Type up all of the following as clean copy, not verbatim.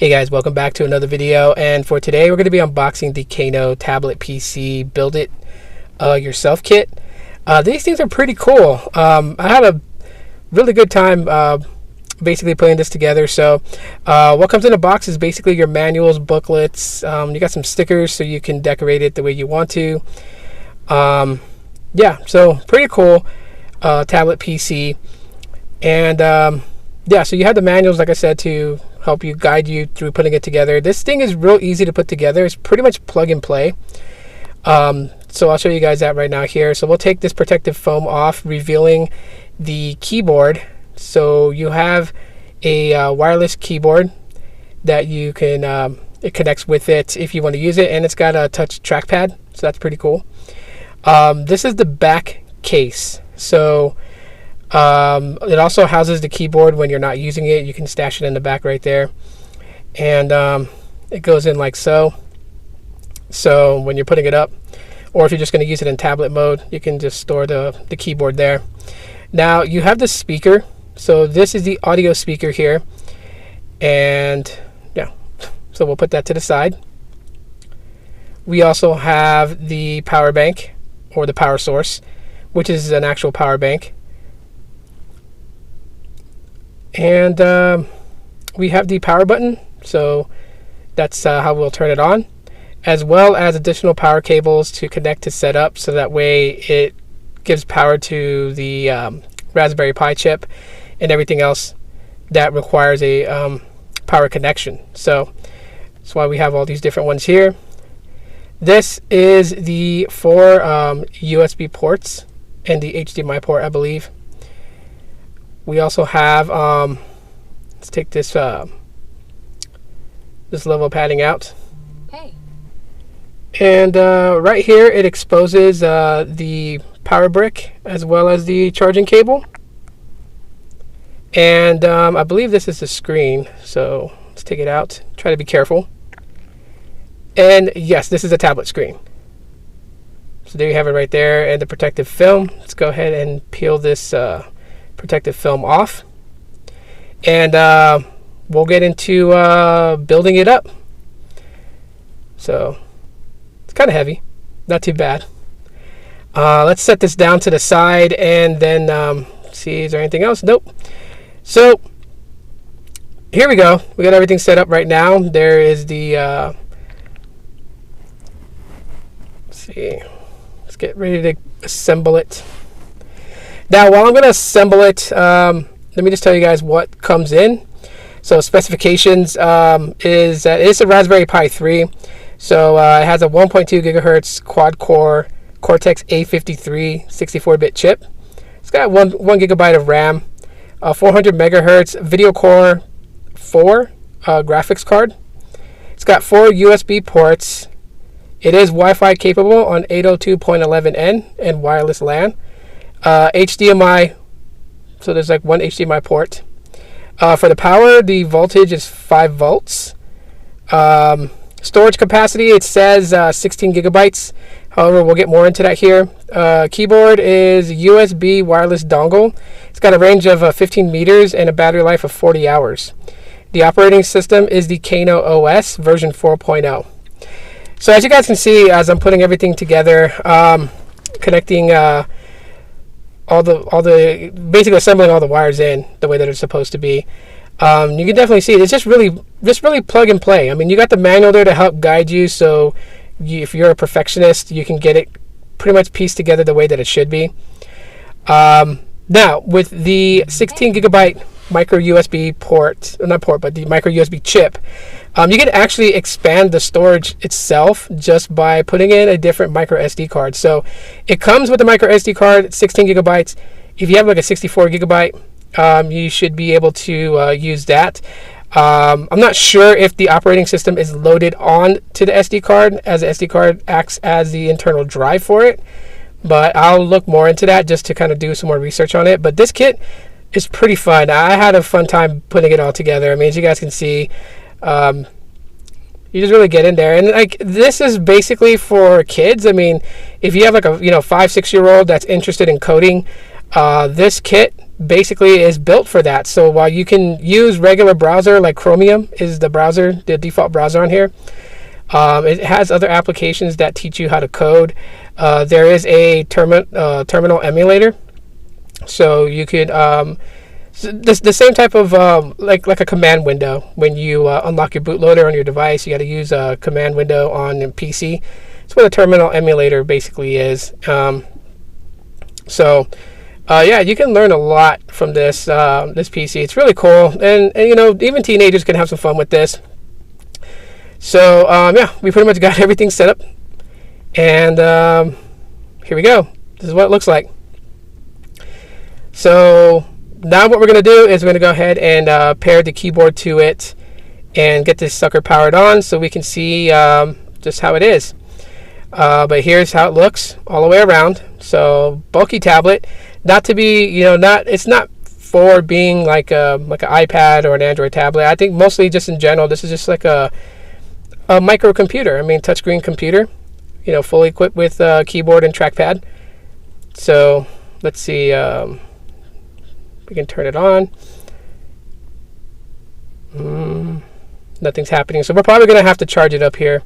Hey guys, welcome back to another video, and for today we're going to be unboxing the Kano tablet PC build it yourself kit. These things are pretty cool. I had a really good time basically putting this together. So what comes in the box is basically your manuals, booklets. You got some stickers so you can decorate it the way you want to. Yeah, so pretty cool tablet PC. And yeah, so you have the manuals, like I said, to help you guide you through putting it together. This thing is real easy to put together. It's pretty much plug and play. So I'll show you guys that right now here. So we'll take this protective foam off, revealing the keyboard. So you have a wireless keyboard that you can, it connects with it if you want to use it, and it's got a touch trackpad, so that's pretty cool. This is the back case. So it also houses the keyboard when you're not using it. You can stash it in the back right there, and it goes in like so. So when you're putting it up, or if you're just going to use it in tablet mode, you can just store the keyboard there. Now you have the speaker. So this is the audio speaker here, and yeah, so we'll put that to the side. We also have the power bank, or the power source, which is an actual power bank. And we have the power button, so that's how we'll turn it on, as well as additional power cables to connect to set up, so that way it gives power to the Raspberry Pi chip and everything else that requires a power connection. So that's why we have all these different ones here. This is the 4 USB ports and the HDMI port, I believe. We also have, let's take this this level padding out. Hey. And right here it exposes the power brick as well as the charging cable. And I believe this is the screen, so let's take it out. Try to be careful. And yes, this is a tablet screen. So there you have it right there, and the protective film. Let's go ahead and peel this protective film off, and we'll get into building it up. So it's kind of heavy, not too bad. Let's set this down to the side, and then see, is there anything else? Nope. So here we go. We got everything set up right now. There is the let's see, let's get ready to assemble it. Now, while I'm going to assemble it, let me just tell you guys what comes in. So specifications is that it's a Raspberry Pi 3. So it has a 1.2 gigahertz quad-core Cortex A53 64-bit chip. It's got one gigabyte of RAM, 400 megahertz video core 4 graphics card. It's got 4 USB ports. It is Wi-Fi capable on 802.11n and wireless LAN. HDMI, so there's like one HDMI port. For the power, the voltage is 5 volts. Storage capacity, it says 16 gigabytes. However, we'll get more into that here. Keyboard is USB wireless dongle. It's got a range of 15 meters and a battery life of 40 hours. The operating system is the Kano OS version 4.0. So as you guys can see, as I'm putting everything together, connecting all the basically assembling all the wires in the way that it's supposed to be, you can definitely see it's just really plug and play. I mean, you got the manual there to help guide you, so if you're a perfectionist, you can get it pretty much pieced together the way that it should be. Now with the 16 gigabyte micro USB port, not port, but the micro USB chip, you can actually expand the storage itself just by putting in a different micro SD card. So it comes with the micro SD card, 16 gigabytes. If you have like a 64 gigabyte, you should be able to use that. I'm not sure if the operating system is loaded on to the SD card, as the SD card acts as the internal drive for it, but I'll look more into that just to kind of do some more research on it. But this kit is pretty fun. I had a fun time putting it all together. I mean, as you guys can see, you just really get in there, and like this is basically for kids. I mean, if you have like a 5-6 year old that's interested in coding, this kit basically is built for that. So while you can use regular browser, like Chromium is the browser, the default browser on here, it has other applications that teach you how to code. There is a terminal emulator, so you could the same type of like a command window. When you unlock your bootloader on your device, you got to use a command window on your PC. That's what a terminal emulator basically is. Yeah, you can learn a lot from this PC. It's really cool, and you know, even teenagers can have some fun with this. So yeah, we pretty much got everything set up, and here we go. This is what it looks like. So now what we're going to do is we're going to go ahead and pair the keyboard to it and get this sucker powered on so we can see just how it is. But here's how it looks all the way around. So bulky tablet, not to be, you know, it's not for being like an iPad or an Android tablet. I think mostly just in general, this is just like a microcomputer. I mean, touchscreen computer, you know, fully equipped with keyboard and trackpad. So let's see. We can turn it on. Nothing's happening, so we're probably going to have to charge it up here.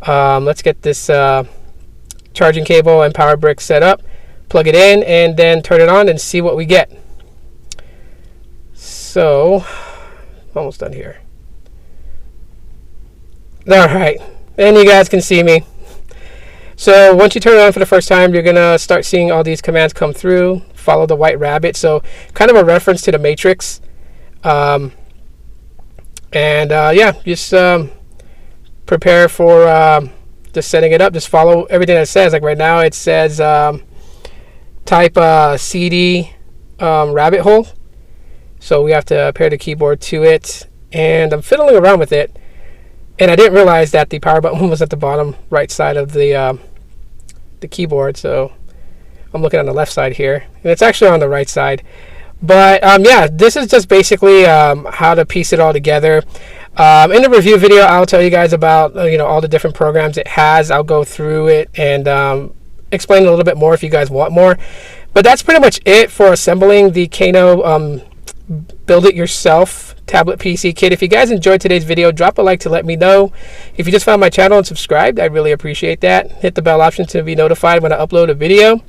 Let's get this charging cable and power brick set up, plug it in, and then turn it on and see what we get. So, almost done here. All right, and you guys can see me. So once you turn it on for the first time, you're going to start seeing all these commands come through. Follow the white rabbit. So kind of a reference to the Matrix. Yeah, just prepare for just setting it up. Just follow everything that it says. Like right now it says type CD rabbit hole. So we have to pair the keyboard to it. And I'm fiddling around with it. And I didn't realize that the power button was at the bottom right side of the keyboard. So I'm looking on the left side here, and it's actually on the right side. But yeah, this is just basically how to piece it all together. In the review video, I'll tell you guys about you know, all the different programs it has. I'll go through it and explain a little bit more if you guys want more. But that's pretty much it for assembling the Kano build it yourself tablet PC kit. If you guys enjoyed today's video, drop a like to let me know. If you just found my channel and subscribed, I'd really appreciate that. Hit the bell option to be notified when I upload a video.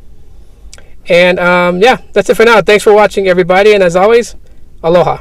And yeah, that's it for now. Thanks for watching, everybody, and as always, aloha.